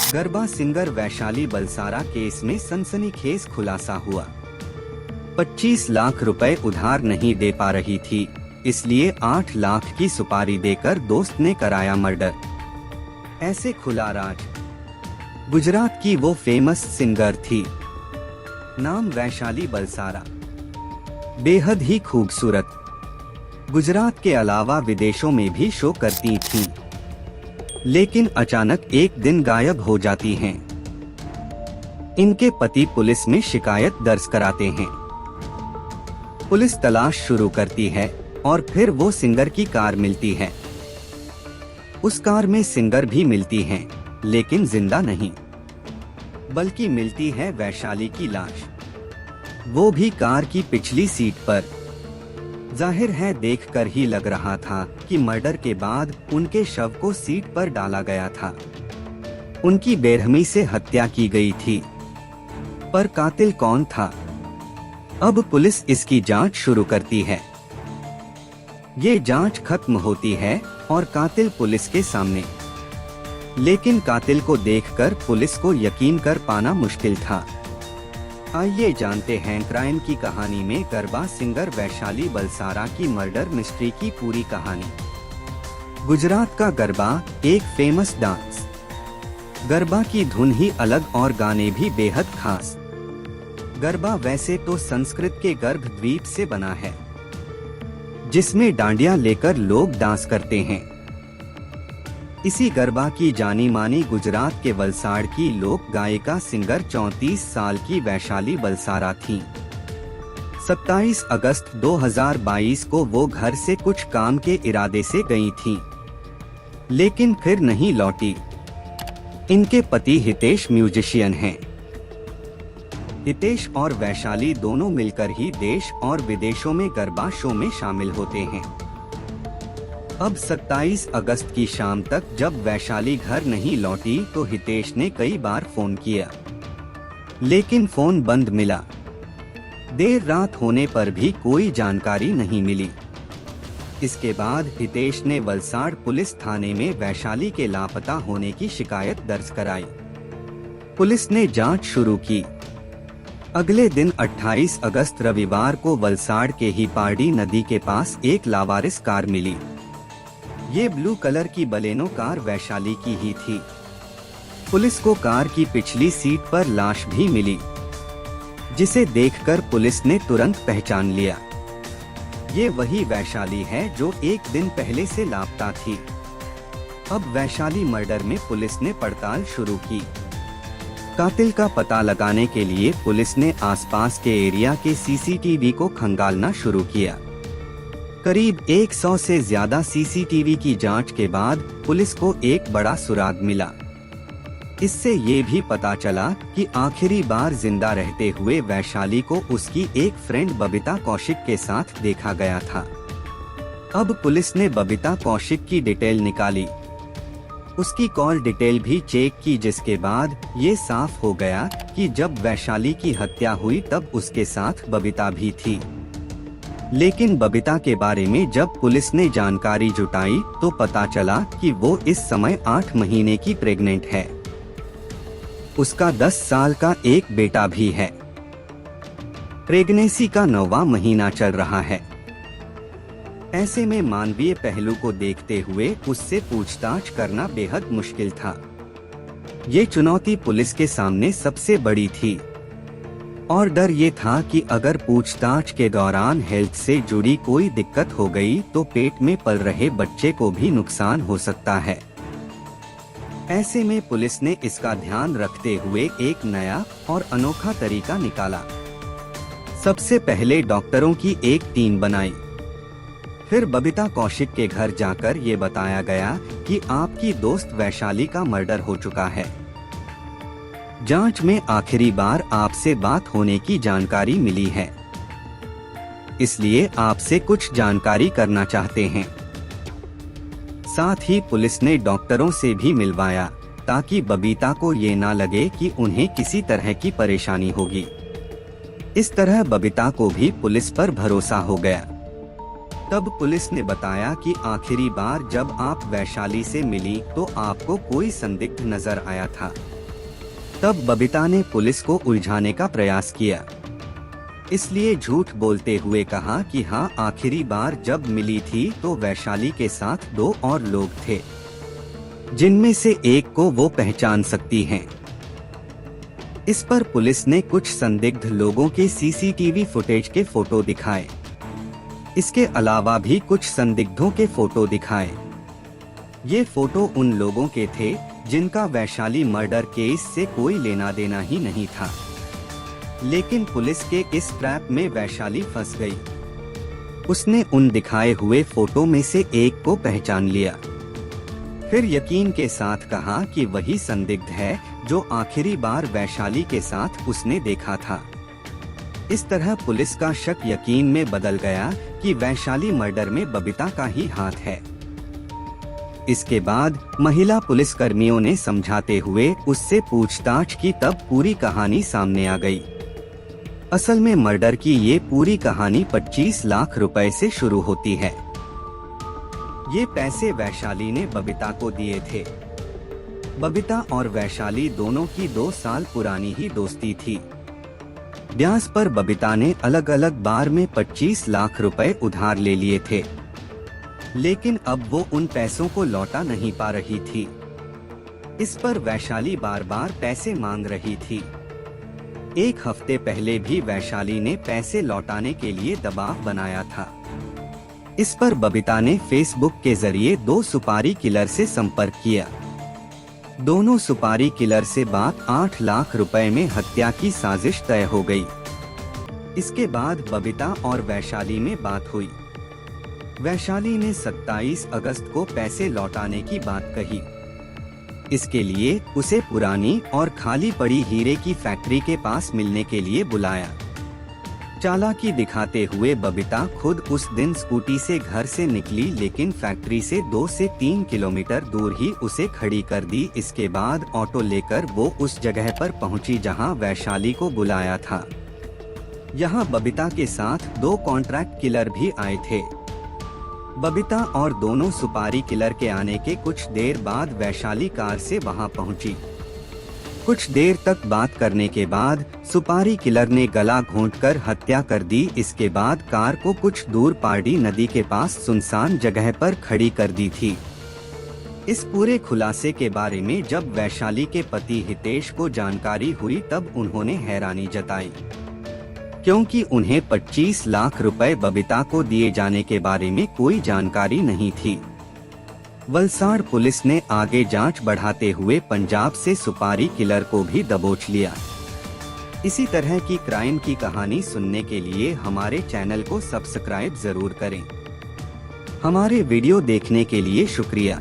Garba singer Vaishali Balsara case में सनसनीखेज खुलासा हुआ। 25 लाख रुपए उधार नहीं दे पा रही थी, इसलिए 8 लाख की सुपारी देकर दोस्त ने कराया मर्डर। ऐसे खुला राज। गुजरात की वो फेमस सिंगर थी, नाम वैशाली बलसारा, बेहद ही खूबसूरत। गुजरात के अलावा विदेशों में भी शो करती थीं, लेकिन अचानक एक दिन गायब हो जाती हैं। इनके पति पुलिस में शिकायत दर्ज कराते हैं। पुलिस तलाश शुरू करती है और फिर वो सिंगर की कार मिलती है। उस कार में सिंगर भी मिलती हैं, लेकिन जिंदा नहीं, बल्कि मिलती है वैशाली की लाश, वो भी कार की पिछली सीट पर। जाहिर है देखकर ही लग रहा था कि मर्डर के बाद उनके शव को सीट पर डाला गया था, उनकी बेरहमी से हत्या की गई थी। पर कातिल कौन था? अब पुलिस इसकी जांच शुरू करती है। ये जांच खत्म होती है और कातिल पुलिस के सामने, लेकिन कातिल को देखकर पुलिस को यकीन कर पाना मुश्किल था। आइए जानते हैं क्राइम की कहानी में गरबा सिंगर वैशाली बलसारा की मर्डर मिस्ट्री की पूरी कहानी। गुजरात का गरबा एक फेमस डांस। गरबा की धुन ही अलग और गाने भी बेहद खास। गरबा वैसे तो संस्कृत के गर्भ द्वीप से बना है, जिसमें डांडिया लेकर लोग डांस करते हैं। इसी गरबा की जानी मानी गुजरात के वलसाड़ की लोक गायिका सिंगर 34 साल की वैशाली बलसारा थीं। 27 अगस्त 2022 को वो घर से कुछ काम के इरादे से गई थीं, लेकिन फिर नहीं लौटी। इनके पति हितेश म्यूजिशियन हैं। हितेश और वैशाली दोनों मिलकर ही देश और विदेशों में गरबा शो में शामिल होते हैं। अब 27 अगस्त की शाम तक जब वैशाली घर नहीं लौटी तो हितेश ने कई बार फोन किया, लेकिन फोन बंद मिला। देर रात होने पर भी कोई जानकारी नहीं मिली। इसके बाद हितेश ने वलसाड़ पुलिस थाने में वैशाली के लापता होने की शिकायत दर्ज कराई। पुलिस ने जांच शुरू की। अगले दिन 28 अगस्त रविवार को वलसाड़ के ही पारडी नदी के पास एक लावारिस कार मिली। ये ब्लू कलर की बलेनो कार वैशाली की ही थी। पुलिस को कार की पिछली सीट पर लाश भी मिली, जिसे देखकर पुलिस ने तुरंत पहचान लिया। ये वही वैशाली है जो एक दिन पहले से लापता थी। अब वैशाली मर्डर में पुलिस ने पड़ताल शुरू की। कातिल का पता लगाने के लिए पुलिस ने आसपास के एरिया के सीसीटीवी को खंगालना शुरू किया। करीब 100 से ज्यादा सीसीटीवी की जांच के बाद पुलिस को एक बड़ा सुराग मिला। इससे ये भी पता चला कि आखिरी बार जिंदा रहते हुए वैशाली को उसकी एक फ्रेंड बबीता कौशिक के साथ देखा गया था। अब पुलिस ने बबीता कौशिक की डिटेल निकाली, उसकी कॉल डिटेल भी चेक की, जिसके बाद ये साफ हो गया कि जब वैशाली की हत्या हुई तब उसके साथ बबीता भी थी। लेकिन बबीता के बारे में जब पुलिस ने जानकारी जुटाई तो पता चला कि वो इस समय 8 महीने की प्रेग्नेंट है। उसका 10 साल का एक बेटा भी है। प्रेगनेंसी का 9वां महीना चल रहा है। ऐसे में मानवीय पहलू को देखते हुए उससे पूछताछ करना बेहद मुश्किल था। ये चुनौती पुलिस के सामने सबसे बड़ी थी और डर ये था कि अगर पूछताछ के दौरान हेल्थ से जुड़ी कोई दिक्कत हो गई तो पेट में पल रहे बच्चे को भी नुकसान हो सकता है। ऐसे में पुलिस ने इसका ध्यान रखते हुए एक नया और अनोखा तरीका निकाला। सबसे पहले डॉक्टरों की एक टीम बनाई। फिर बबीता कौशिक के घर जाकर ये बताया गया कि आपकी दोस्त वैशाली का मर्डर हो चुका है। जांच में आखिरी बार आपसे बात होने की जानकारी मिली है, इसलिए आपसे कुछ जानकारी करना चाहते हैं। साथ ही पुलिस ने डॉक्टरों से भी मिलवाया ताकि बबीता को ये ना लगे कि उन्हें किसी तरह की परेशानी होगी। इस तरह बबीता को भी पुलिस पर भरोसा हो गया। तब पुलिस ने बताया कि आखिरी बार जब आप वैशाली से मिली तो आपको कोई संदिग्ध नजर आया था। तब बबीता ने पुलिस को उलझाने का प्रयास किया, इसलिए झूठ बोलते हुए कहा कि हाँ, आखिरी बार जब मिली थी तो वैशाली के साथ 2 और लोग थे, जिनमें से एक को वो पहचान सकती हैं। इस पर पुलिस ने कुछ संदिग्ध लोगों के सीसीटीवी फुटेज के फोटो दिखाए। इसके अलावा भी कुछ संदिग्धों के फोटो दिखाए। ये फोटो उन लोगों के थे जिनका वैशाली मर्डर केस से कोई लेना देना ही नहीं था, लेकिन पुलिस के इस ट्रैप में वैशाली फंस गई। उसने उन दिखाए हुए फोटो में से एक को पहचान लिया, फिर यकीन के साथ कहा कि वही संदिग्ध है जो आखिरी बार वैशाली के साथ उसने देखा था। इस तरह पुलिस का शक यकीन में बदल गया कि वैशाली मर्डर में बबीता का ही हाथ है। इसके बाद महिला पुलिस कर्मियों ने समझाते हुए उससे पूछताछ की, तब पूरी कहानी सामने आ गई। असल में मर्डर की ये पूरी कहानी 25 लाख रुपए से शुरू होती है। ये पैसे वैशाली ने बबीता को दिए थे। बबीता और वैशाली दोनों की 2 साल पुरानी ही दोस्ती थी। ब्याज पर बबीता ने अलग अलग बार में 25 लाख रुपए उधार ले लिए थे, लेकिन अब वो उन पैसों को लौटा नहीं पा रही थी। इस पर वैशाली बार बार पैसे मांग रही थी। 1 हफ्ते पहले भी वैशाली ने पैसे लौटाने के लिए दबाव बनाया था। इस पर बबीता ने फेसबुक के जरिए 2 सुपारी किलर से संपर्क किया। दोनों सुपारी किलर से बात 8 लाख रुपए में हत्या की साजिश तय हो गई। इसके बाद बबीता और वैशाली में बात हुई। वैशाली ने 27 अगस्त को पैसे लौटाने की बात कही। इसके लिए उसे पुरानी और खाली पड़ी हीरे की फैक्ट्री के पास मिलने के लिए बुलाया। चालाकी दिखाते हुए बबीता खुद उस दिन स्कूटी से घर से निकली, लेकिन फैक्ट्री से 2 से 3 किलोमीटर दूर ही उसे खड़ी कर दी। इसके बाद ऑटो लेकर वो उस जगह पर पहुंची जहां वैशाली को बुलाया था। यहां बबीता के साथ 2 कॉन्ट्रैक्ट किलर भी आए थे। बबीता और दोनों सुपारी किलर के आने के कुछ देर बाद वैशाली कार से वहां पहुंची। कुछ देर तक बात करने के बाद सुपारी किलर ने गला घोंटकर हत्या कर दी। इसके बाद कार को कुछ दूर पारडी नदी के पास सुनसान जगह पर खड़ी कर दी थी। इस पूरे खुलासे के बारे में जब वैशाली के पति हितेश को जानकारी हुई, तब उन्होंने हैरानी जताई, क्योंकि उन्हें 25 लाख रुपए बबीता को दिए जाने के बारे में कोई जानकारी नहीं थी। वलसाड़ पुलिस ने आगे जांच बढ़ाते हुए पंजाब से सुपारी किलर को भी दबोच लिया। इसी तरह की क्राइम की कहानी सुनने के लिए हमारे चैनल को सब्सक्राइब जरूर करें। हमारे वीडियो देखने के लिए शुक्रिया।